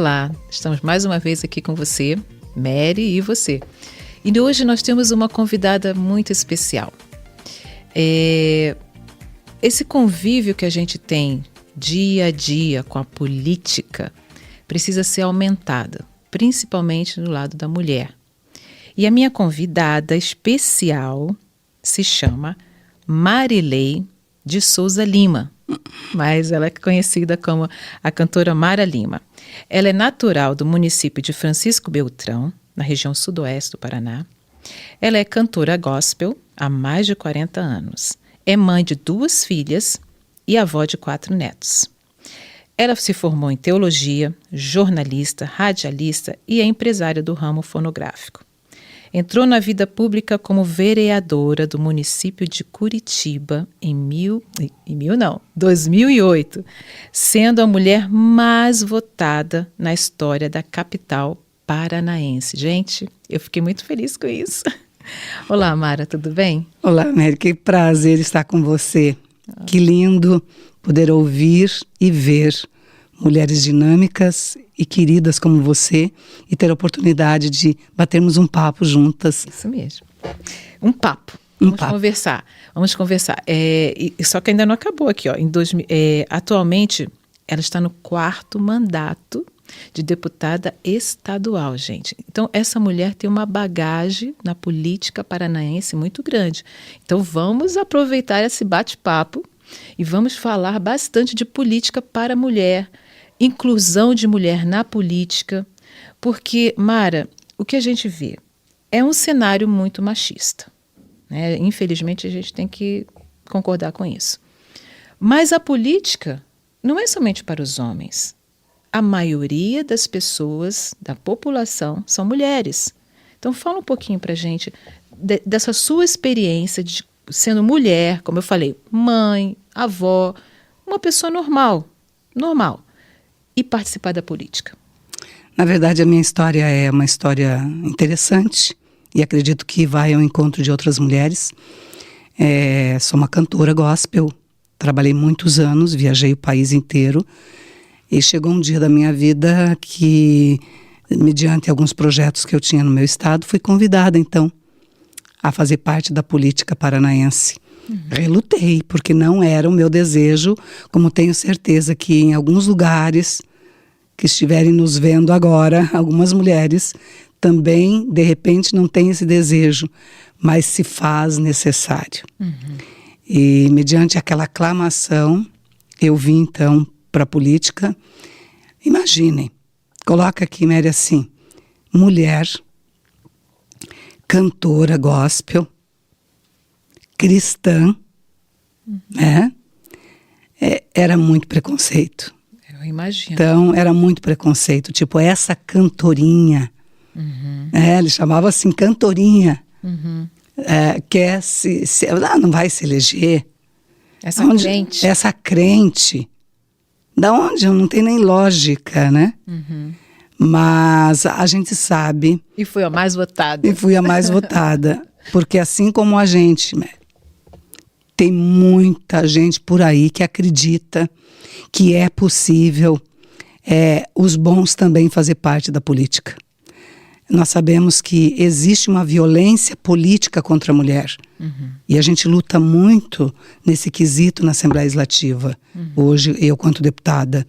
Olá, estamos mais uma vez aqui com você, Mary e você. E hoje nós temos uma convidada muito especial. Esse convívio que a gente tem dia a dia com a política precisa ser aumentado, principalmente no lado da mulher. E a minha convidada especial se chama Marilei de Souza Lima, mas ela é conhecida como a cantora Mara Lima. Ela é natural do município de Francisco Beltrão, na região sudoeste do Paraná. Ela é cantora gospel há mais de 40 anos. É mãe de 2 filhas e avó de 4 netos. Ela se formou em teologia, jornalista, radialista e é empresária do ramo fonográfico. Entrou na vida pública como vereadora do município de Curitiba em 2008, sendo a mulher mais votada na história da capital paranaense. Gente, eu fiquei muito feliz com isso. Olá, Mara, tudo bem? Olá, Mary, que prazer estar com você. Que lindo poder ouvir e ver mulheres dinâmicas e queridas como você e ter a oportunidade de batermos um papo juntas. Isso mesmo. Um papo. Vamos conversar. Só que ainda não acabou aqui. Atualmente, ela está no 4º mandato de deputada estadual, gente. Então, essa mulher tem uma bagagem na política paranaense muito grande. Então, vamos aproveitar esse bate-papo e vamos falar bastante de política para a mulher, inclusão de mulher na política, porque, Mara, o que a gente vê é um cenário muito machista, né? Infelizmente, a gente tem que concordar com isso. Mas a política não é somente para os homens. A maioria das pessoas, da população, são mulheres. Então, fala um pouquinho para a gente dessa sua experiência de sendo mulher, como eu falei, mãe, avó, uma pessoa normal, e participar da política. Na verdade, a minha história é uma história interessante e acredito que vai ao encontro de outras mulheres. Sou uma cantora gospel, trabalhei muitos anos, viajei o país inteiro e chegou um dia da minha vida que, mediante alguns projetos que eu tinha no meu estado, fui convidada, então, a fazer parte da política paranaense. Relutei, porque não era o meu desejo, como tenho certeza que em alguns lugares que estiverem nos vendo agora, algumas mulheres também, de repente, não têm esse desejo, mas se faz necessário. E, mediante aquela aclamação, eu vim, então, para a política. Imaginem, coloca aqui, Mary, assim, mulher, cantora gospel, cristã, né? Era muito preconceito. Eu imagino. Então, era muito preconceito. Tipo, essa cantorinha. Ele chamava assim, cantorinha. Quer não vai se eleger. Crente. Essa crente. Da onde? Não tem nem lógica, né? Mas a gente sabe. E fui a mais votada. E fui a mais votada. Porque assim como a gente, tem muita gente por aí que acredita que é possível os bons também fazer parte da política. Nós sabemos que existe uma violência política contra a mulher. E a gente luta muito nesse quesito na Assembleia Legislativa, hoje eu quanto deputada,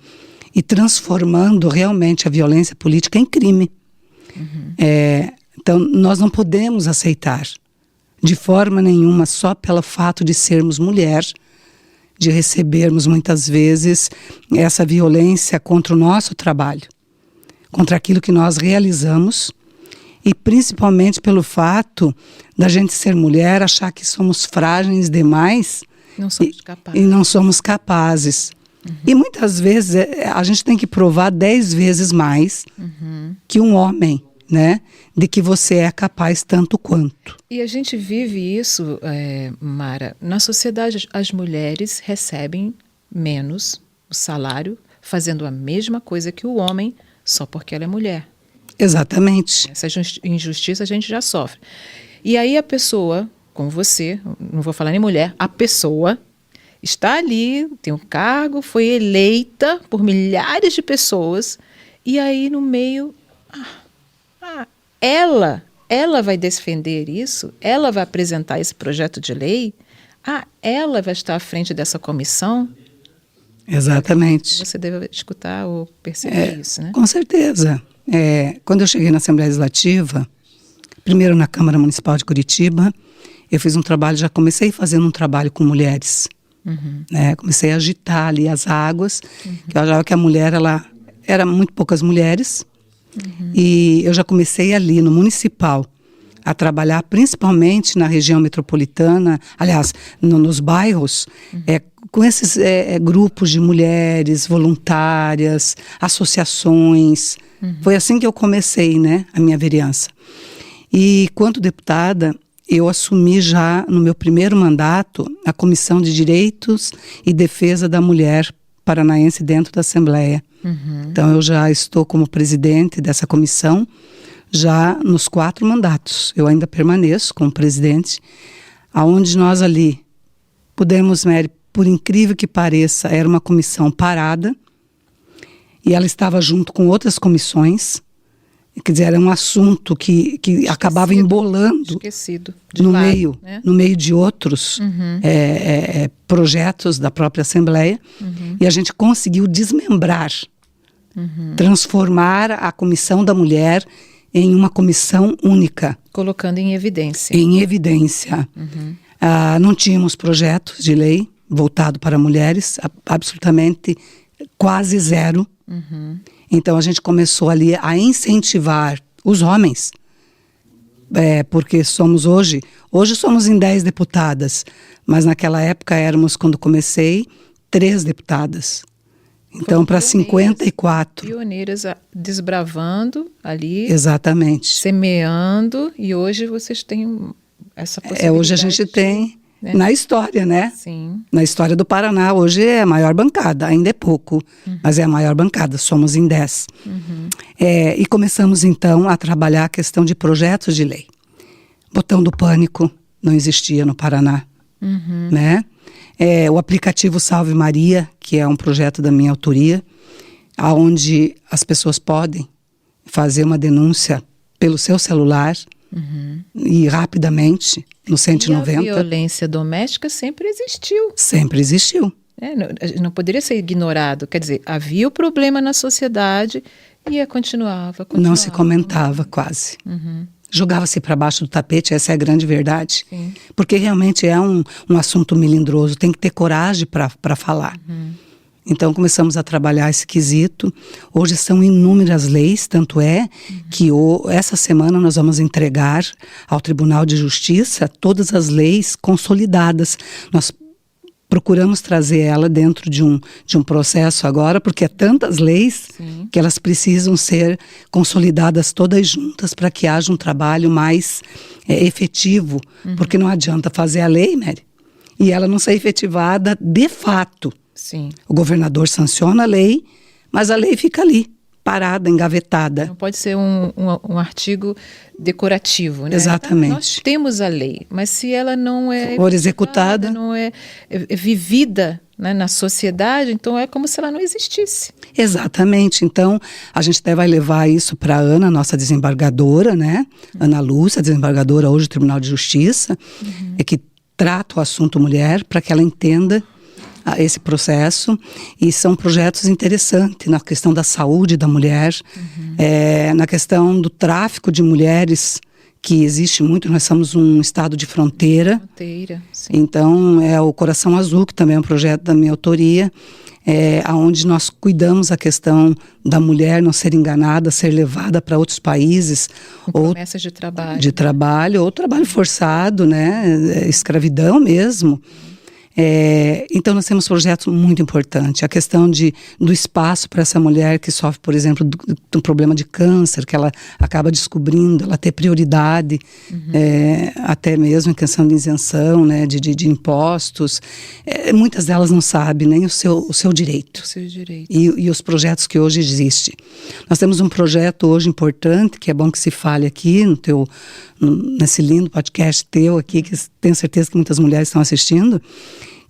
e transformando realmente a violência política em crime. Então, nós não podemos aceitar, de forma nenhuma, só pelo fato de sermos mulher, de recebermos muitas vezes essa violência contra o nosso trabalho, contra aquilo que nós realizamos, e principalmente pelo fato da gente ser mulher, achar que somos frágeis demais e não somos capazes. E muitas vezes a gente tem que provar 10 vezes mais que um homem, né? De que você é capaz tanto quanto. E a gente vive isso, Mara, na sociedade as mulheres recebem menos o salário fazendo a mesma coisa que o homem só porque ela é mulher. Exatamente. Essa injustiça a gente já sofre. E aí a pessoa, como você, não vou falar nem mulher, a pessoa está ali, tem um cargo, foi eleita por milhares de pessoas E aí, no meio, ela vai defender isso, ela vai apresentar esse projeto de lei, ela vai estar à frente dessa comissão. Exatamente. Você deve escutar ou perceber isso, né? Com certeza. Quando eu cheguei na Assembleia Legislativa, primeiro na Câmara Municipal de Curitiba, eu fiz um trabalho, já comecei fazendo um trabalho com mulheres. Né? Comecei a agitar ali as águas, que eu achava que a mulher, era muito poucas mulheres, e eu já comecei ali no municipal a trabalhar principalmente na região metropolitana, aliás, nos bairros, com esses grupos de mulheres voluntárias, associações. Foi assim que eu comecei, né, a minha vereança. E quanto deputada, eu assumi já no meu primeiro mandato a Comissão de Direitos e Defesa da Mulher Paranaense dentro da Assembleia. Então eu já estou como presidente dessa comissão já nos 4 mandatos. Eu ainda permaneço como presidente, aonde nós ali pudemos, Mary, por incrível que pareça, era uma comissão parada e ela estava junto com outras comissões. Quer dizer, era um assunto que acabava embolando no meio de outros projetos da própria Assembleia. E a gente conseguiu desmembrar, transformar a Comissão da Mulher em uma comissão única. Colocando em evidência. Não tínhamos projetos de lei voltado para mulheres, absolutamente quase zero. Então a gente começou ali a incentivar os homens, porque somos hoje somos em 10 deputadas, mas naquela época éramos, quando comecei, 3 deputadas. Então, para 54. Pioneiras desbravando ali. Exatamente. Semeando, e hoje vocês têm essa possibilidade. Hoje a gente tem, né? Na história, né? Sim. Na história do Paraná, hoje é a maior bancada, ainda é pouco, mas é a maior bancada, somos em 10. E começamos então a trabalhar a questão de projetos de lei. Botão do pânico não existia no Paraná, né? O aplicativo Salve Maria, que é um projeto da minha autoria, onde as pessoas podem fazer uma denúncia pelo seu celular e rapidamente, no 190. E a violência doméstica sempre existiu. Sempre existiu. Não poderia ser ignorado. Quer dizer, havia o problema na sociedade e continuava. Não se comentava quase. Jogava-se para baixo do tapete, essa é a grande verdade. Sim. Porque realmente é um assunto melindroso, tem que ter coragem para falar. Então começamos a trabalhar esse quesito. Hoje são inúmeras leis, tanto é que essa semana nós vamos entregar ao Tribunal de Justiça todas as leis consolidadas. Nós procuramos trazer ela dentro de um processo agora, porque é tantas leis que elas precisam ser consolidadas todas juntas para que haja um trabalho mais efetivo, porque não adianta fazer a lei, Mary, e ela não ser efetivada de fato. Sim. O governador sanciona a lei, mas a lei fica ali, parada, engavetada. Não pode ser um artigo decorativo, né? Exatamente. Nós temos a lei, mas se ela não for executada, não é vivida, né, na sociedade, então é como se ela não existisse. Exatamente. Então, a gente até vai levar isso para a Ana, nossa desembargadora, né? Ana Lúcia, desembargadora hoje do Tribunal de Justiça, que trata o assunto mulher, para que ela entenda esse processo, e são projetos interessantes na questão da saúde da mulher, na questão do tráfico de mulheres, que existe muito. Nós somos um estado de fronteira, Sim. Então o Coração Azul, que também é um projeto da minha autoria, onde nós cuidamos a questão da mulher não ser enganada, ser levada para outros países, ou promessas de trabalho, ou trabalho forçado, né, escravidão mesmo. Então nós temos projetos muito importantes, a questão do espaço para essa mulher que sofre, por exemplo, do problema de câncer, que ela acaba descobrindo, ela ter prioridade, até mesmo em questão de isenção, né, de impostos. Muitas delas não sabem nem o seu direito. O seu direito. E os projetos que hoje existem. Nós temos um projeto hoje importante, que é bom que se fale aqui nesse lindo podcast teu aqui, que tenho certeza que muitas mulheres estão assistindo,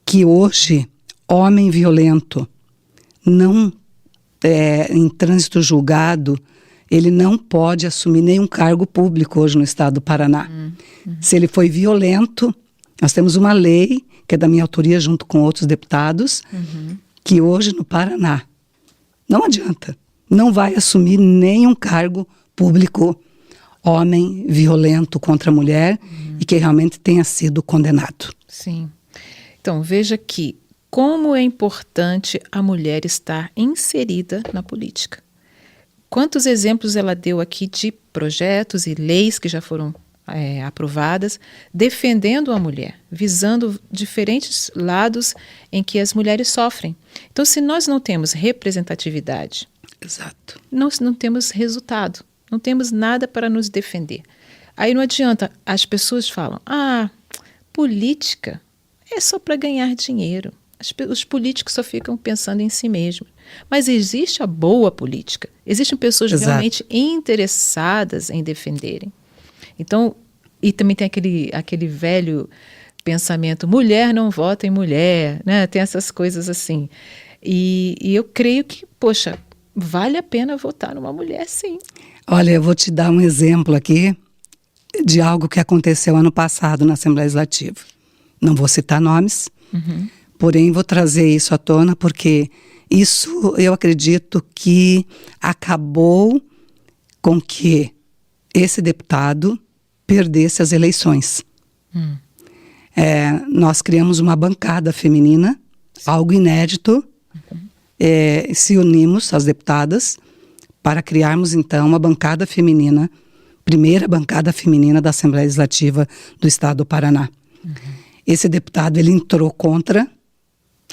que hoje homem violento não em trânsito julgado, ele não pode assumir nenhum cargo público hoje no estado do Paraná. Se ele foi violento, nós temos uma lei, que é da minha autoria junto com outros deputados, que hoje no Paraná, não adianta, não vai assumir nenhum cargo público homem violento contra a mulher e que realmente tenha sido condenado. Sim. Então, veja que como é importante a mulher estar inserida na política. Quantos exemplos ela deu aqui de projetos e leis que já foram aprovadas, defendendo a mulher, visando diferentes lados em que as mulheres sofrem. Então, se nós não temos representatividade, exato, nós não temos resultado, não temos nada para nos defender. Aí não adianta, as pessoas falam, política é só para ganhar dinheiro. Os políticos só ficam pensando em si mesmos. Mas existe a boa política. Existem pessoas exato, realmente interessadas em defenderem. Então, e também tem aquele velho pensamento, mulher não vota em mulher, né? Tem essas coisas assim. E eu creio que, poxa, vale a pena votar numa mulher, sim. Olha, eu vou te dar um exemplo aqui de algo que aconteceu ano passado na Assembleia Legislativa. Não vou citar nomes, porém vou trazer isso à tona porque isso eu acredito que acabou com que esse deputado perdesse as eleições. Nós criamos uma bancada feminina, algo inédito, se unimos, as deputadas, para criarmos então uma bancada feminina, primeira bancada feminina da Assembleia Legislativa do Estado do Paraná. Esse deputado, ele entrou contra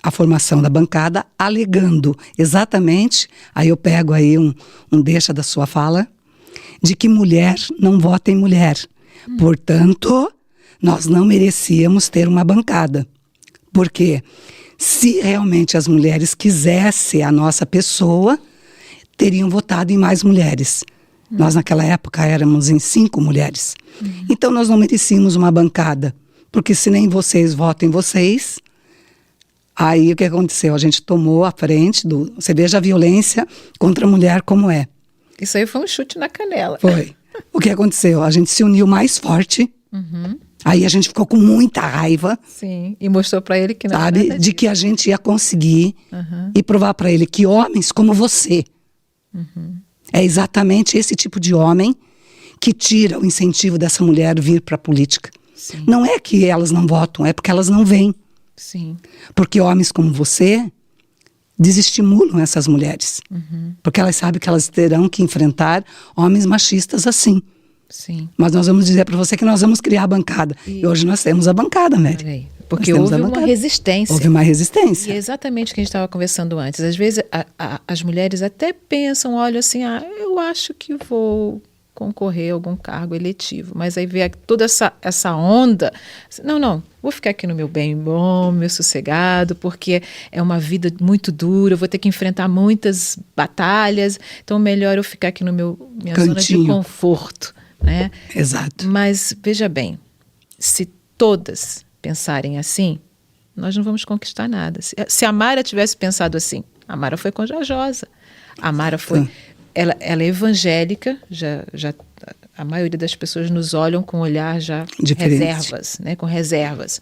a formação da bancada, alegando exatamente, aí eu pego aí um deixa da sua fala, de que mulher não vota em mulher. Portanto, nós não merecíamos ter uma bancada. Porque se realmente as mulheres quisessem a nossa pessoa, teriam votado em mais mulheres. Nós naquela época éramos em 5 mulheres. Então nós não merecíamos uma bancada. Porque se nem vocês votam em vocês, aí o que aconteceu? A gente tomou a frente do... Você veja a violência contra a mulher como é. Isso aí foi um chute na canela. Foi. O que aconteceu? A gente se uniu mais forte. Aí a gente ficou com muita raiva. Sim, e mostrou para ele que não sabe, era nada de que a gente ia conseguir e provar para ele que homens como você é exatamente esse tipo de homem que tira o incentivo dessa mulher vir para a política. Sim. Não é que elas não votam, é porque elas não vêm. Sim. Porque homens como você desestimulam essas mulheres. Porque elas sabem que elas terão que enfrentar homens machistas assim. Sim. Mas nós vamos dizer para você que nós vamos criar a bancada. E hoje nós temos a bancada, Mary. Porque houve uma resistência. Houve uma resistência. E é exatamente o que a gente estava conversando antes. Às vezes as mulheres até pensam, olham assim, eu acho que vou concorrer a algum cargo eletivo. Mas aí vê toda essa onda. Não, vou ficar aqui no meu bem bom, meu sossegado, porque é uma vida muito dura, eu vou ter que enfrentar muitas batalhas, então melhor eu ficar aqui no minha zona de conforto. Né? Exato. Mas veja bem, se todas pensarem assim, nós não vamos conquistar nada. Se a Mara tivesse pensado assim, a Mara foi corajosa, a Mara foi, ela é evangélica, já a maioria das pessoas nos olham com olhar já diferente. Reservas, né? Com reservas.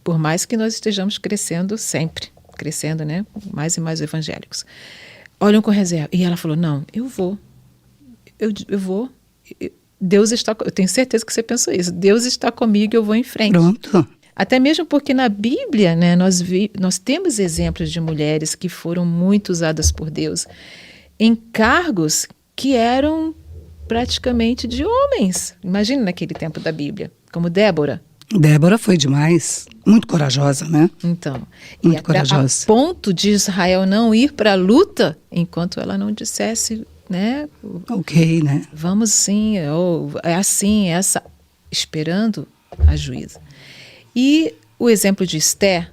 Por mais que nós estejamos crescendo sempre, né? Mais e mais evangélicos. Olham com reserva. E ela falou, não, eu vou. Eu vou. Deus está... Eu tenho certeza que você pensou isso. Deus está comigo e eu vou em frente. Pronto. Até mesmo porque na Bíblia, né, nós temos exemplos de mulheres que foram muito usadas por Deus em cargos que eram praticamente de homens. Imagina naquele tempo da Bíblia, como Débora. Débora foi demais. Muito corajosa, né? Então. Muito corajosa. A ponto de Israel não ir para a luta enquanto ela não dissesse... Né? Ok, né? Vamos sim, ou é assim, essa, esperando a juíza. E o exemplo de Esther,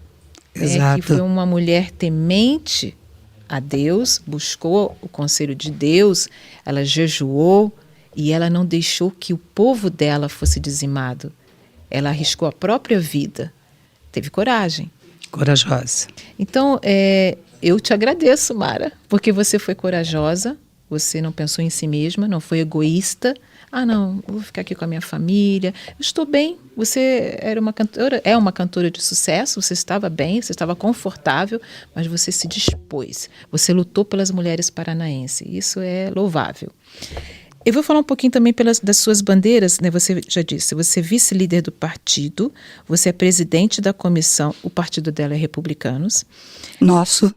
que foi uma mulher temente a Deus, buscou o conselho de Deus, ela jejuou e ela não deixou que o povo dela fosse dizimado. Ela arriscou a própria vida, teve coragem. Corajosa. Então, eu te agradeço, Mara, porque você foi corajosa, você não pensou em si mesma, não foi egoísta. Ah, não, eu vou ficar aqui com a minha família, eu estou bem. Você é uma cantora de sucesso, você estava bem, você estava confortável, mas você se dispôs, você lutou pelas mulheres paranaenses, isso é louvável. Eu vou falar um pouquinho também das suas bandeiras, né? Você já disse, você é vice-líder do partido, você é presidente da comissão, o partido dela é Republicanos. Nosso.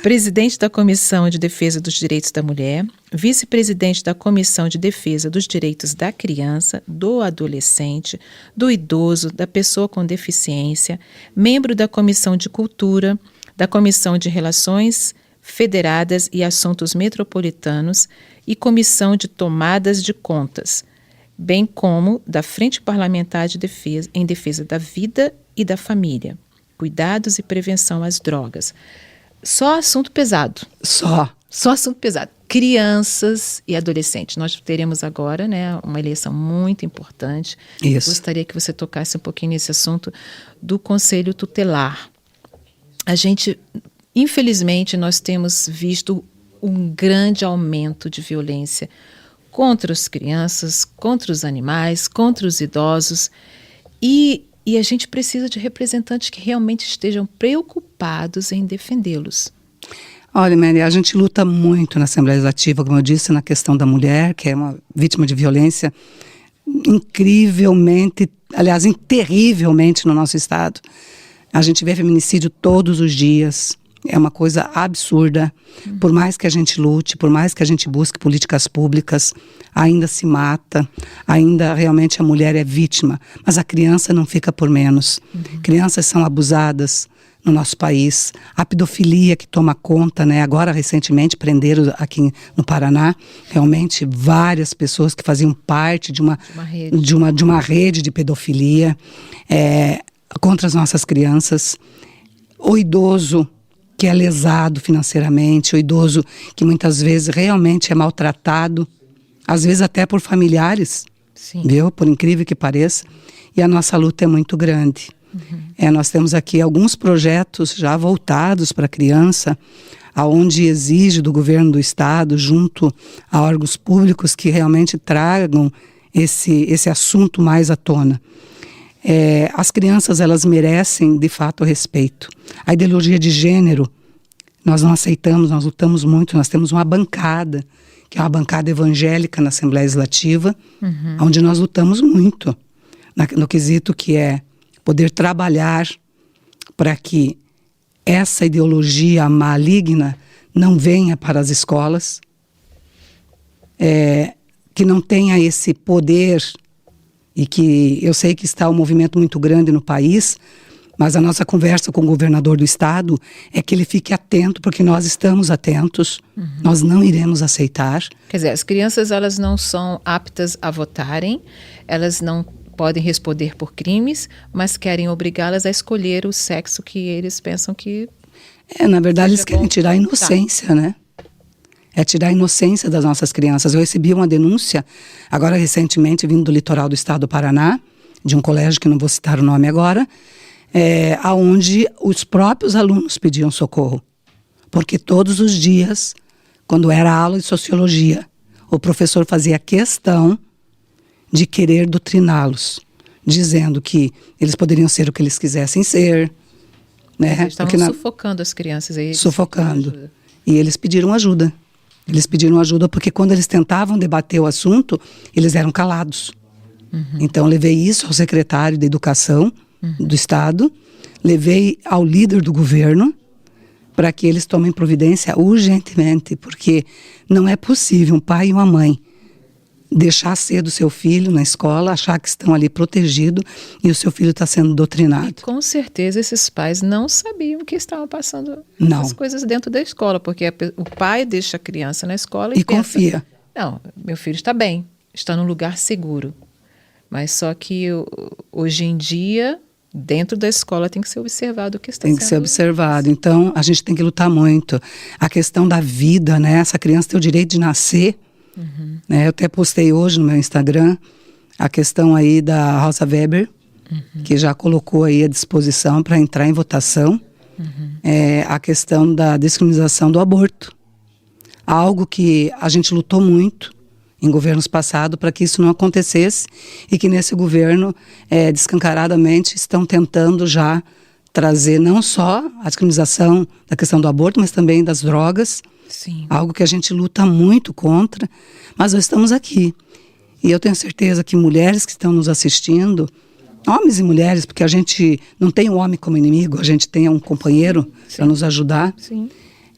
Presidente da Comissão de Defesa dos Direitos da Mulher, vice-presidente da Comissão de Defesa dos Direitos da Criança, do Adolescente, do Idoso, da Pessoa com Deficiência, membro da Comissão de Cultura, da Comissão de Relações Federadas e Assuntos Metropolitanos e Comissão de Tomadas de Contas, bem como da Frente Parlamentar em Defesa da Vida e da Família, Cuidados e Prevenção às Drogas. Só assunto pesado. Só assunto pesado. Crianças e adolescentes. Nós teremos agora, né, uma eleição muito importante. Isso. Gostaria que você tocasse um pouquinho nesse assunto do Conselho Tutelar. Infelizmente, nós temos visto um grande aumento de violência contra as crianças, contra os animais, contra os idosos. E a gente precisa de representantes que realmente estejam preocupados em defendê-los. Olha, Mary, a gente luta muito na Assembleia Legislativa, como eu disse, na questão da mulher, que é uma vítima de violência incrivelmente, aliás, terrivelmente no nosso estado. A gente vê feminicídio todos os dias. É uma coisa absurda. Por mais que a gente lute, por mais que a gente busque políticas públicas, ainda se mata, ainda realmente a mulher é vítima. Mas a criança não fica por menos. Crianças são abusadas no nosso país. A pedofilia que toma conta, né? Agora, recentemente, prenderam aqui no Paraná, realmente, várias pessoas que faziam parte de uma rede de pedofilia contra as nossas crianças. O idoso que é lesado financeiramente, o idoso que muitas vezes realmente é maltratado, às vezes até por familiares, viu? Por incrível que pareça. E a nossa luta é muito grande. Nós temos aqui alguns projetos já voltados para a criança, aonde exige do governo do estado, junto a órgãos públicos que realmente tragam esse assunto mais à tona. As crianças, elas merecem, de fato, respeito. A ideologia de gênero, nós não aceitamos, nós lutamos muito. Nós temos uma bancada, que é uma bancada evangélica na Assembleia Legislativa, onde nós lutamos muito, no quesito que é poder trabalhar para que essa ideologia maligna não venha para as escolas, que não tenha esse poder. E que eu sei que está um movimento muito grande no país, mas a nossa conversa com o governador do estado é que ele fique atento, porque nós estamos atentos, nós não iremos aceitar. Quer dizer, as crianças, elas não são aptas a votarem, elas não podem responder por crimes, mas querem obrigá-las a escolher o sexo que eles pensam que... na verdade, eles querem tirar a inocência, né? É tirar a inocência das nossas crianças. Eu recebi uma denúncia, agora recentemente, vindo do litoral do estado do Paraná, de um colégio que não vou citar o nome agora, onde os próprios alunos pediam socorro. Porque todos os dias, quando era aula de sociologia, o professor fazia questão de querer doutriná-los, dizendo que eles poderiam ser o que eles quisessem ser. Né? Eles estavam sufocando as crianças. Aí sufocando. E eles pediram ajuda. Eles pediram ajuda porque quando eles tentavam debater o assunto, eles eram calados. Então, levei isso ao secretário de Educação do Estado, levei ao líder do governo, para que eles tomem providência urgentemente, porque não é possível um pai e uma mãe deixar cedo o seu filho na escola, achar que estão ali protegidos e o seu filho está sendo doutrinado. E com certeza esses pais não sabiam que estavam passando as coisas dentro da escola, porque o pai deixa a criança na escola e pensa, confia. Não, meu filho está bem, está num lugar seguro. Mas só que hoje em dia, dentro da escola tem que ser observado o que está sendo. Tem que ser observado. Então, a gente tem que lutar muito. A questão da vida, né? Essa criança tem o direito de nascer. Eu até postei hoje no meu Instagram a questão aí da Rosa Weber, que já colocou aí à disposição para entrar em votação. A questão da descriminalização do aborto. Algo que a gente lutou muito em governos passados para que isso não acontecesse e que nesse governo, descancaradamente, estão tentando já trazer não só a descriminalização da questão do aborto, mas também das drogas. Sim. Algo que a gente luta muito contra, mas nós estamos aqui. E eu tenho certeza que mulheres que estão nos assistindo, homens e mulheres, porque a gente não tem um homem como inimigo, a gente tem um companheiro para nos ajudar, Sim.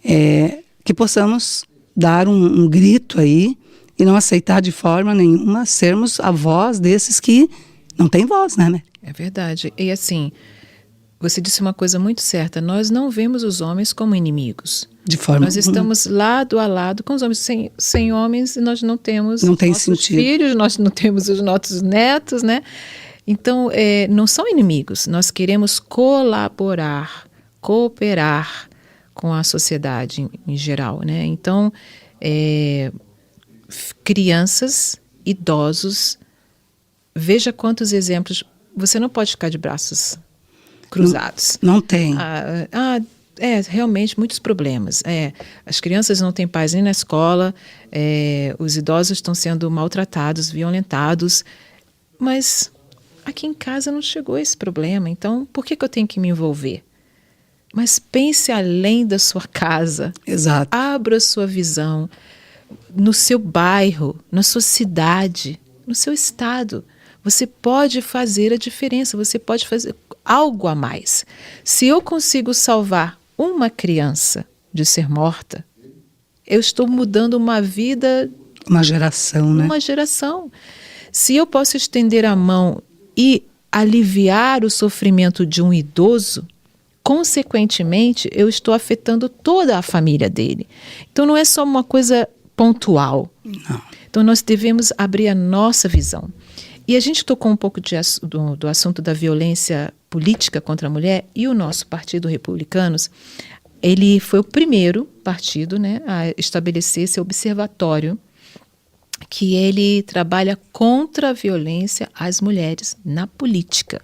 Que possamos dar um grito aí e não aceitar de forma nenhuma sermos a voz desses que não têm voz, né? É verdade. E assim, você disse uma coisa muito certa, nós não vemos os homens como inimigos. De forma Nós estamos lado a lado com os homens. Sem homens, nós não temos não tem nossos sentido. Filhos, nós não temos os nossos netos, né? Então, não são inimigos. Nós queremos colaborar, cooperar com a sociedade em geral, né? Então, crianças, idosos, veja quantos exemplos. Você não pode ficar de braços cruzados. Não tem. Realmente muitos problemas. As crianças não têm paz nem na escola, os idosos estão sendo maltratados, violentados, mas aqui em casa não chegou esse problema, então por que eu tenho que me envolver? Mas pense além da sua casa. Exato. Abra a sua visão no seu bairro, na sua cidade, no seu estado. Você pode fazer a diferença, você pode fazer algo a mais. Se eu consigo salvar uma criança de ser morta, eu estou mudando uma vida... Uma geração, né? Uma geração. Se eu posso estender a mão e aliviar o sofrimento de um idoso, consequentemente, eu estou afetando toda a família dele. Então, não é só uma coisa pontual. Não. Então, nós devemos abrir a nossa visão. E a gente tocou um pouco do assunto da violência política contra a mulher, e o nosso Partido Republicanos, ele foi o primeiro partido, né, a estabelecer esse observatório que ele trabalha contra a violência às mulheres na política.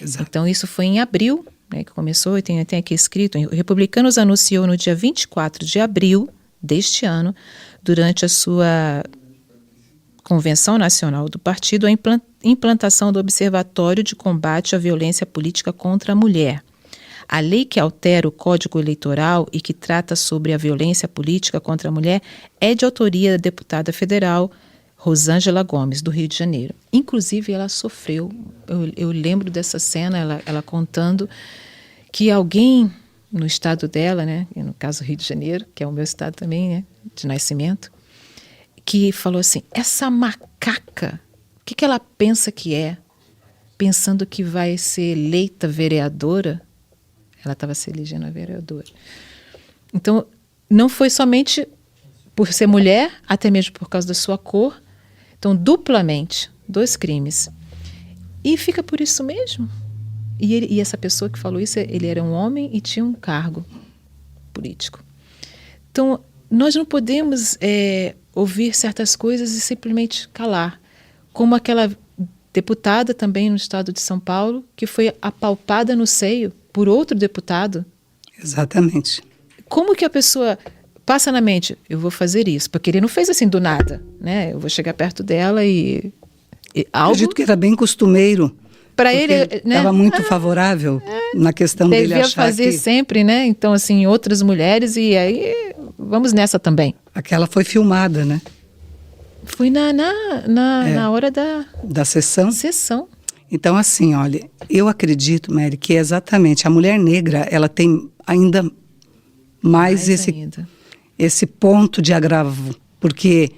Exato. Então, isso foi em abril, né, que começou, e tem aqui escrito, o Republicanos anunciou no dia 24 de abril deste ano, durante a sua Convenção Nacional do Partido, a implantação do Observatório de Combate à Violência Política contra a Mulher. A lei que altera o Código Eleitoral e que trata sobre a violência política contra a mulher é de autoria da deputada federal Rosângela Gomes, do Rio de Janeiro. Inclusive, ela sofreu, eu lembro dessa cena, ela contando que alguém no estado dela, né, no caso Rio de Janeiro, que é o meu estado também, né, de nascimento, que falou assim, essa macaca, o que ela pensa que é? Pensando que vai ser eleita vereadora? Ela estava se elegendo a vereadora. Então, não foi somente por ser mulher, até mesmo por causa da sua cor. Então, duplamente, 2 crimes. E fica por isso mesmo. E essa pessoa que falou isso, ele era um homem e tinha um cargo político. Então, nós não podemos ouvir certas coisas e simplesmente calar. Como aquela deputada também no estado de São Paulo, que foi apalpada no seio por outro deputado. Exatamente. Como que a pessoa passa na mente, eu vou fazer isso, porque ele não fez assim do nada, né? Eu vou chegar perto dela e algo... Acredito que era bem costumeiro. Para ele, né? Estava muito favorável na questão dele achar devia fazer sempre, né? Então, assim, outras mulheres, e aí vamos nessa também. Aquela foi filmada, né? Foi na hora da sessão. Sessão. Então, assim, olha, eu acredito, Mary, que exatamente a mulher negra, ela tem ainda mais esse ponto de agravo, porque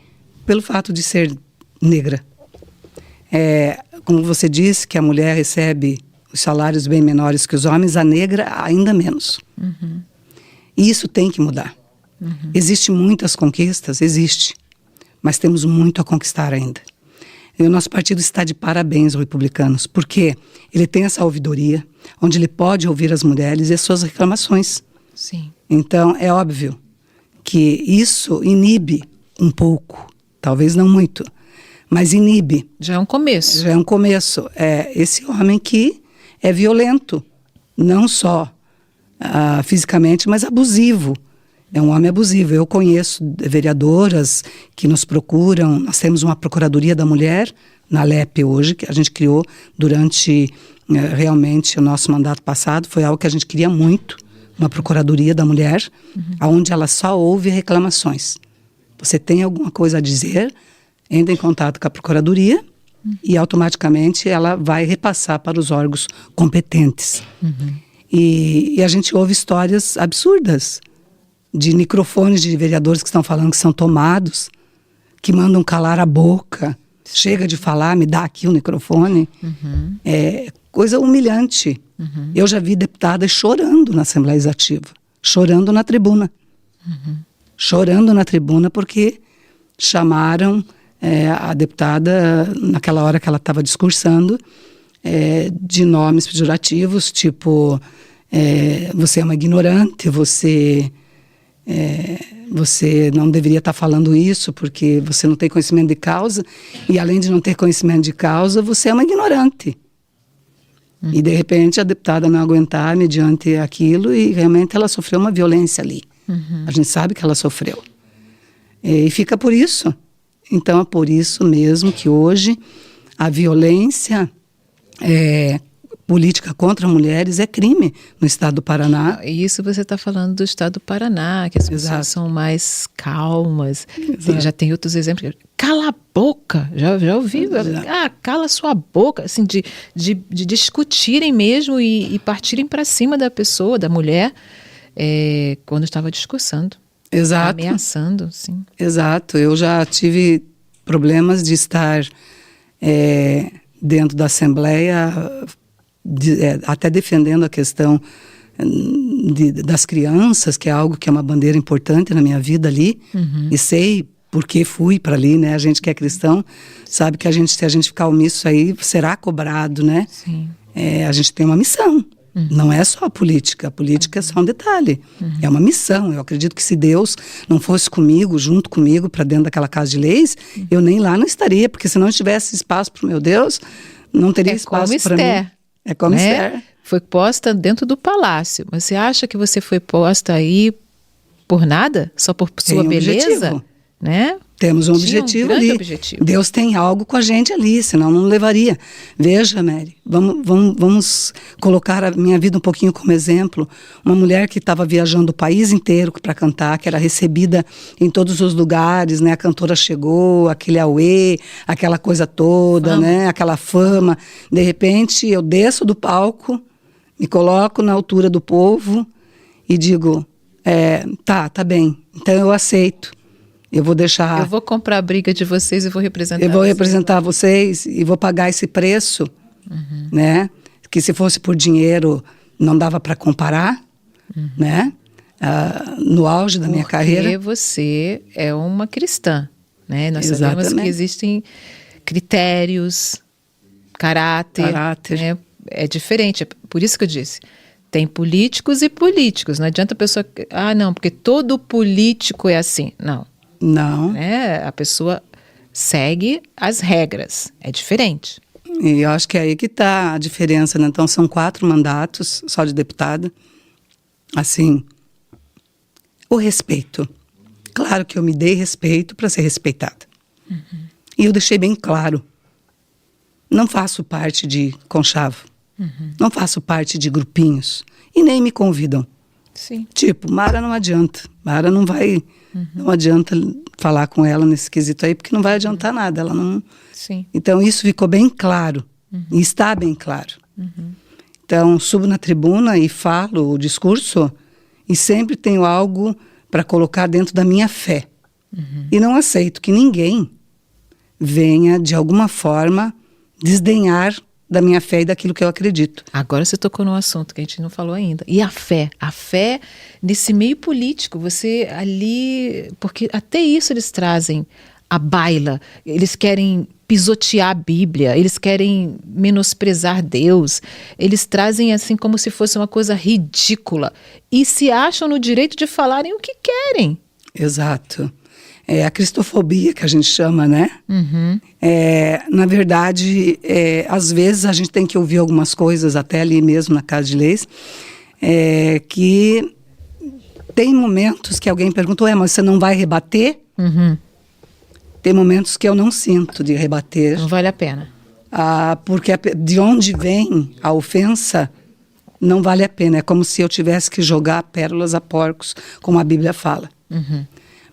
pelo fato de ser negra, como você disse, que a mulher recebe os salários bem menores que os homens, a negra ainda menos. Uhum. E isso tem que mudar. Uhum. Existem muitas conquistas, existe, mas temos muito a conquistar ainda. E o nosso partido está de parabéns, os republicanos, porque ele tem essa ouvidoria, onde ele pode ouvir as mulheres e as suas reclamações. Sim. Então, é óbvio que isso inibe um pouco, talvez não muito, mas inibe. Já é um começo. Já é um começo. É esse homem que é violento, não só fisicamente, mas abusivo. É um homem abusivo. Eu conheço vereadoras que nos procuram. Nós temos uma Procuradoria da Mulher na LEP hoje, que a gente criou durante realmente o nosso mandato passado. Foi algo que a gente queria muito, uma Procuradoria da Mulher, onde ela só ouve reclamações. Você tem alguma coisa a dizer, entra em contato com a Procuradoria e automaticamente ela vai repassar para os órgãos competentes. E a gente ouve histórias absurdas de microfones de vereadores que estão falando que são tomados, que mandam calar a boca. Chega de falar, me dá aqui o microfone. É coisa humilhante. Eu já vi deputadas chorando na Assembleia Legislativa, chorando na tribuna. Chorando na tribuna porque chamaram a deputada, naquela hora que ela estava discursando, de nomes pejorativos, tipo, você é uma ignorante, você não deveria estar falando isso porque você não tem conhecimento de causa, e além de não ter conhecimento de causa, você é uma ignorante. E de repente a deputada não aguentar mediante aquilo, e realmente ela sofreu uma violência ali. A gente sabe que ela sofreu. E fica por isso. Então é por isso mesmo que hoje a violência política contra mulheres é crime no estado do Paraná. E isso você está falando do estado do Paraná, que as pessoas são mais calmas. Já tem outros exemplos. Cala a boca! Já ouvi? Cala sua boca! Assim, de discutirem mesmo e partirem para cima da pessoa, da mulher, quando estava discursando. Exato. Ameaçando, sim. Exato. Eu já tive problemas de estar dentro da Assembleia, até defendendo a questão das crianças, que é algo que é uma bandeira importante na minha vida ali, e sei porque fui para ali, né? A gente que é cristão sabe que se a gente ficar omisso aí, será cobrado, né? Sim. A gente tem uma missão. Não é só a política é só um detalhe. É uma missão. Eu acredito que se Deus não fosse comigo, junto comigo, para dentro daquela casa de leis, eu nem lá não estaria, porque se não tivesse espaço para o meu Deus, não teria espaço para mim. É como Esther. Foi posta dentro do palácio. Mas você acha que você foi posta aí por nada? Só por sua beleza? Objetivo. Né? Temos um objetivo ali. Objetivo. Deus tem algo com a gente ali, senão não levaria. Veja, Mary, vamos colocar a minha vida um pouquinho como exemplo. Uma mulher que estava viajando o país inteiro para cantar, que era recebida em todos os lugares, né? A cantora chegou, aquele auê, aquela coisa toda, né? Aquela fama. De repente, eu desço do palco, me coloco na altura do povo e digo, tá bem, então eu aceito. Eu vou comprar a briga de vocês e vou representar vocês. Eu vou representar vocês e vou pagar esse preço, né? Que se fosse por dinheiro não dava para comparar, né? No auge da minha carreira. Porque você é uma cristã, né? Nós sabemos que existem critérios, caráter. Né? É diferente, é por isso que eu disse. Tem políticos e políticos. Não adianta a pessoa... não, porque todo político é assim. Não. A pessoa segue as regras. É diferente. E eu acho que é aí que está a diferença, né? Então, são 4 mandatos só de deputada. Assim, o respeito. Claro que eu me dei respeito para ser respeitada. E eu deixei bem claro. Não faço parte de conchavo. Não faço parte de grupinhos. E nem me convidam. Sim. Tipo, Mara não adianta. Mara não vai... Não adianta falar com ela nesse quesito aí, porque não vai adiantar nada. Ela não... Sim. Então, isso ficou bem claro. E está bem claro. Então, subo na tribuna e falo o discurso e sempre tenho algo para colocar dentro da minha fé. E não aceito que ninguém venha, de alguma forma, desdenhar da minha fé e daquilo que eu acredito. Agora você tocou num assunto que a gente não falou ainda. E a fé? A fé nesse meio político, você ali... Porque até isso eles trazem à baila. Eles querem pisotear a Bíblia, eles querem menosprezar Deus. Eles trazem assim como se fosse uma coisa ridícula. E se acham no direito de falarem o que querem. Exato. É a cristofobia que a gente chama, né? Na verdade, às vezes a gente tem que ouvir algumas coisas, até ali mesmo na Casa de Leis, que tem momentos que alguém pergunta, mas você não vai rebater? Tem momentos que eu não sinto de rebater. Não vale a pena. Porque de onde vem a ofensa, não vale a pena. É como se eu tivesse que jogar pérolas a porcos, como a Bíblia fala.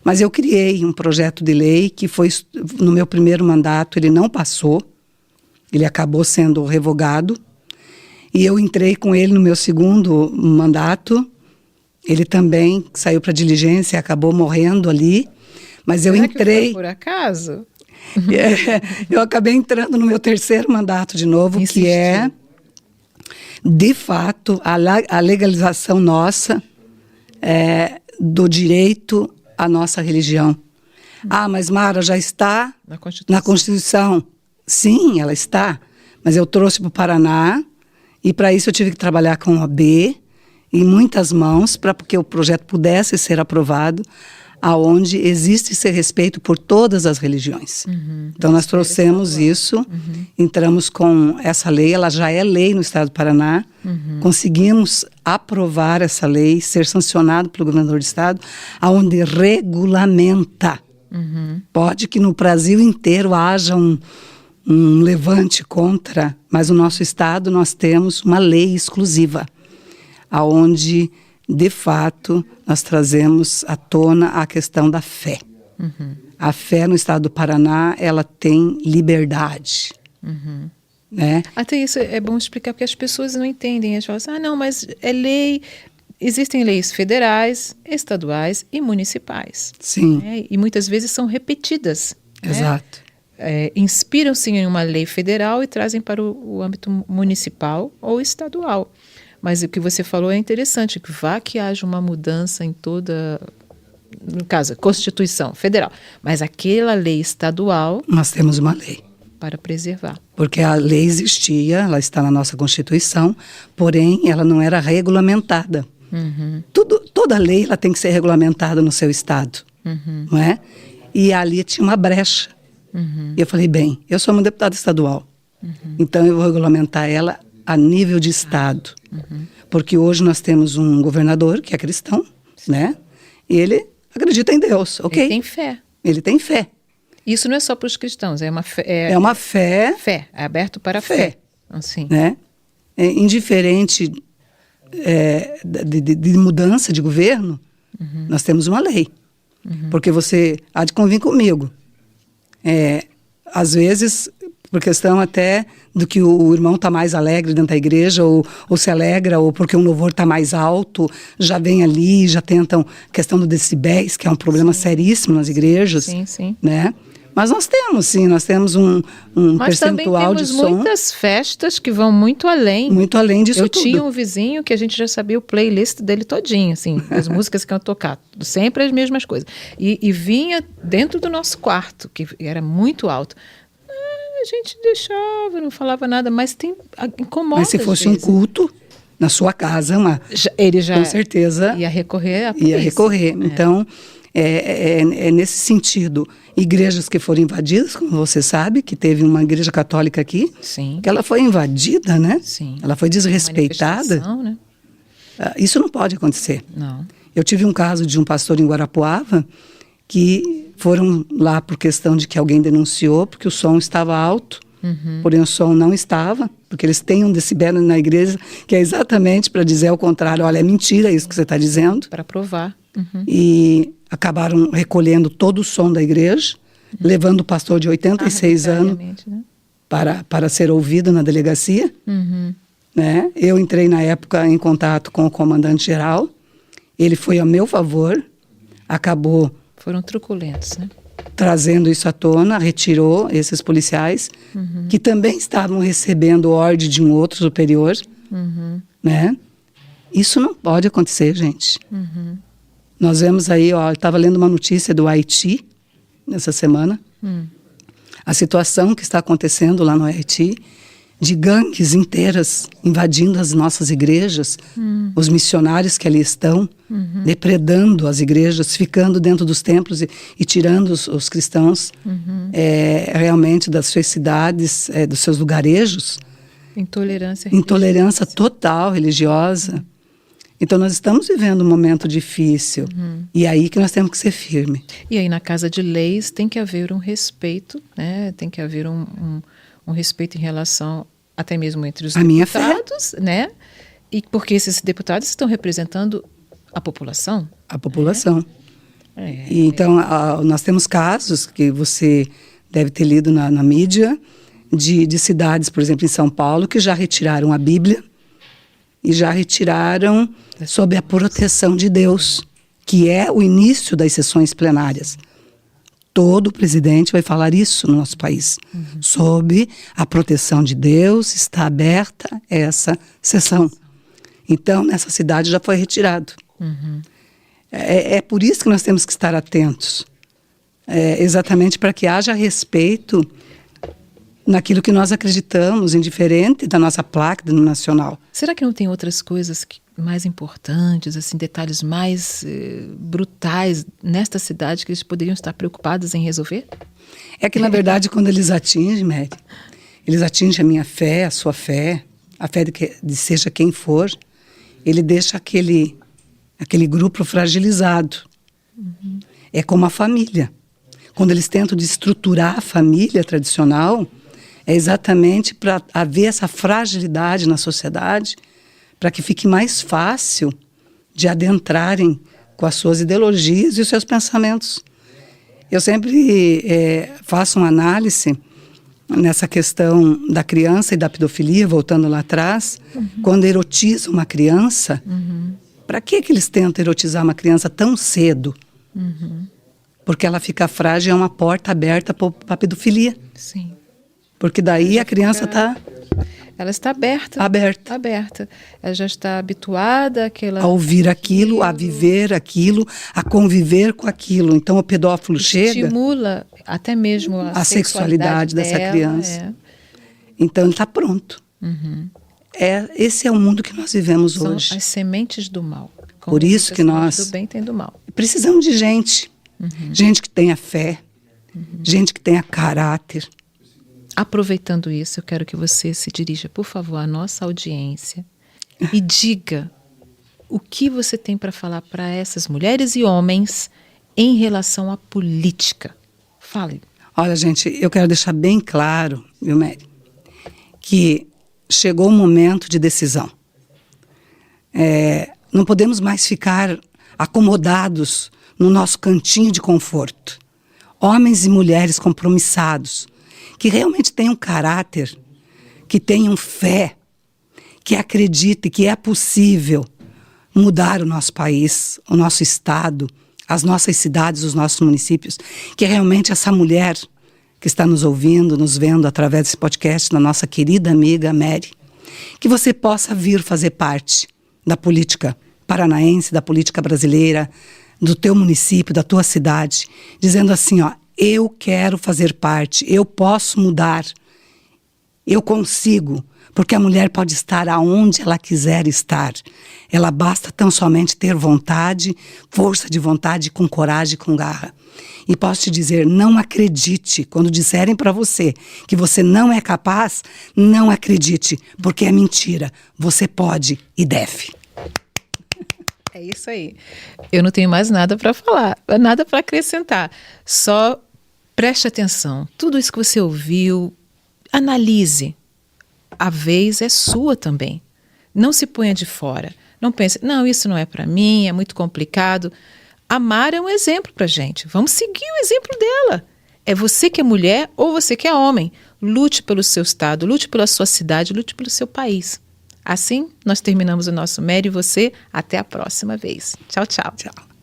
Mas eu criei um projeto de lei que foi, no meu primeiro mandato, ele não passou. Ele acabou sendo revogado. E eu entrei com ele no meu segundo mandato. Ele também saiu para diligência e acabou morrendo ali. Mas eu entrei... Que foi por acaso? Eu acabei entrando no meu terceiro mandato de novo, que é, de fato, a legalização nossa do direito à nossa religião. Mas Mara, já está na Constituição. Sim, ela está. Mas eu trouxe para o Paraná e para isso eu tive que trabalhar com a OAB em muitas mãos para que o projeto pudesse ser aprovado, aonde existe esse respeito por todas as religiões. Então, nós trouxemos isso, entramos com essa lei, ela já é lei no estado do Paraná, conseguimos aprovar essa lei, ser sancionado pelo governador do estado, aonde regulamenta. Pode que no Brasil inteiro haja um levante contra, mas no nosso estado nós temos uma lei exclusiva, aonde... de fato, nós trazemos à tona a questão da fé. A fé no estado do Paraná, ela tem liberdade. Né? Até isso é bom explicar, porque as pessoas não entendem. Elas falam assim, não, mas é lei... Existem leis federais, estaduais e municipais. Sim. Né? E muitas vezes são repetidas. Exato. Né? Inspiram-se em uma lei federal e trazem para o âmbito municipal ou estadual. Mas o que você falou é interessante, que haja uma mudança em toda, no caso, Constituição Federal. Mas aquela lei estadual... Nós temos uma lei. Para preservar. Porque a lei existia, ela está na nossa Constituição, porém ela não era regulamentada. Toda lei ela tem que ser regulamentada no seu estado, não é? E ali tinha uma brecha. E eu falei, bem, eu sou uma deputada estadual, então eu vou regulamentar ela a nível de estado. Porque hoje nós temos um governador que é cristão, né? E ele acredita em Deus, ok? Ele tem fé. Ele tem fé. Isso não é só para os cristãos, é uma fé... É uma fé... Fé, é aberto para a fé. Assim. Né? Indiferente de mudança de governo, nós temos uma lei. Porque você há de convir comigo. Às vezes... por questão até do que o irmão está mais alegre dentro da igreja, ou se alegra, ou porque um louvor está mais alto, já vem ali, já tentam questão do decibéis, que é um problema seríssimo nas igrejas. Sim. Né? Mas nós temos um percentual de som. Mas também temos muitas festas que vão muito além. Muito além disso tudo. Eu tinha um vizinho que a gente já sabia o playlist dele todinho, assim, as músicas que iam tocar, sempre as mesmas coisas. E vinha dentro do nosso quarto, que era muito alto. A gente deixava, não falava nada, mas incomoda. Mas se fosse um culto na sua casa, ele já com certeza ia recorrer à polícia. Ia recorrer. Então, é nesse sentido. Igrejas que foram invadidas, como você sabe, que teve uma igreja católica aqui, Sim. que ela foi invadida, né? Sim. Ela foi desrespeitada. Né? Isso não pode acontecer. Não. Eu tive um caso de um pastor em Guarapuava que foram lá por questão de que alguém denunciou porque o som estava alto, porém o som não estava, porque eles têm um decibel na igreja que é exatamente para dizer ao contrário, olha, é mentira isso que você está dizendo. Para provar. E acabaram recolhendo todo o som da igreja, levando o pastor de 86 anos né? para ser ouvido na delegacia. Né? Eu entrei na época em contato com o comandante-geral, ele foi a meu favor, acabou... Foram truculentos, né? Trazendo isso à tona, retirou esses policiais, que também estavam recebendo ordem de um outro superior, né? Isso não pode acontecer, gente. Nós vemos aí, eu estava lendo uma notícia do Haiti, nessa semana, a situação que está acontecendo lá no Haiti, de gangues inteiras invadindo as nossas igrejas, os missionários que ali estão, depredando as igrejas, ficando dentro dos templos e tirando os cristãos realmente das suas cidades, dos seus lugarejos. Intolerância total religiosa. Então nós estamos vivendo um momento difícil. E é aí que nós temos que ser firmes. E aí na Casa de Leis tem que haver um respeito, né? Tem que haver um respeito em relação até mesmo entre os deputados, né? E porque esses deputados estão representando a população. A população. E então nós temos casos que você deve ter lido na mídia de cidades, por exemplo, em São Paulo, que já retiraram a Bíblia e já retiraram sob a proteção de Deus, que é o início das sessões plenárias. Todo presidente vai falar isso no nosso país. Sob a proteção de Deus está aberta essa sessão. Então, nessa cidade já foi retirado. É por isso que nós temos que estar atentos. Exatamente para que haja respeito naquilo que nós acreditamos, indiferente da nossa placa do nacional. Será que não tem outras coisas mais importantes, assim, detalhes mais brutais nesta cidade que eles poderiam estar preocupados em resolver? É que, na verdade, quando eles atingem, Mary, eles atingem a minha fé, a sua fé, a fé de seja quem for, ele deixa aquele grupo fragilizado. É como a família. Quando eles tentam destruturar a família tradicional, é exatamente para haver essa fragilidade na sociedade, para que fique mais fácil de adentrarem com as suas ideologias e os seus pensamentos. Eu sempre faço uma análise nessa questão da criança e da pedofilia, voltando lá atrás, quando erotizam uma criança, para que eles tentam erotizar uma criança tão cedo? Porque ela fica frágil, é uma porta aberta para a pedofilia. Sim. Porque daí a criança está... Ela está aberta. Ela já está habituada a ouvir aquilo, a viver aquilo, a conviver com aquilo. Então o pedófilo estimula até mesmo a sexualidade dessa criança. Então ele está pronto. Esse é o mundo que nós vivemos hoje. São as sementes do mal. Por isso que nós do bem tem do mal. Precisamos de gente. Gente que tenha fé. Gente que tenha caráter. Aproveitando isso, eu quero que você se dirija, por favor, à nossa audiência e diga o que você tem para falar para essas mulheres e homens em relação à política. Fale. Olha, gente, eu quero deixar bem claro, viu, Mary, que chegou o momento de decisão. Não podemos mais ficar acomodados no nosso cantinho de conforto. Homens e mulheres compromissados, que realmente tenham caráter, que tenham fé, que acreditem que é possível mudar o nosso país, o nosso estado, as nossas cidades, os nossos municípios, que é realmente essa mulher que está nos ouvindo, nos vendo através desse podcast, da nossa querida amiga Mary, que você possa vir fazer parte da política paranaense, da política brasileira, do teu município, da tua cidade, dizendo assim, ó, eu quero fazer parte, eu posso mudar, eu consigo, porque a mulher pode estar aonde ela quiser estar. Ela basta tão somente ter vontade, força de vontade, com coragem, com garra. E posso te dizer, não acredite, quando disserem para você que você não é capaz, não acredite, porque é mentira. Você pode e deve. É isso aí. Eu não tenho mais nada para falar, nada para acrescentar. Só preste atenção. Tudo isso que você ouviu, analise. A vez é sua também. Não se ponha de fora. Não pense, não, isso não é para mim, é muito complicado. A Mara é um exemplo para gente. Vamos seguir o exemplo dela. É você que é mulher ou você que é homem. Lute pelo seu estado, lute pela sua cidade, lute pelo seu país. Assim, nós terminamos o nosso Mary e você. Até a próxima vez. Tchau, tchau. Tchau.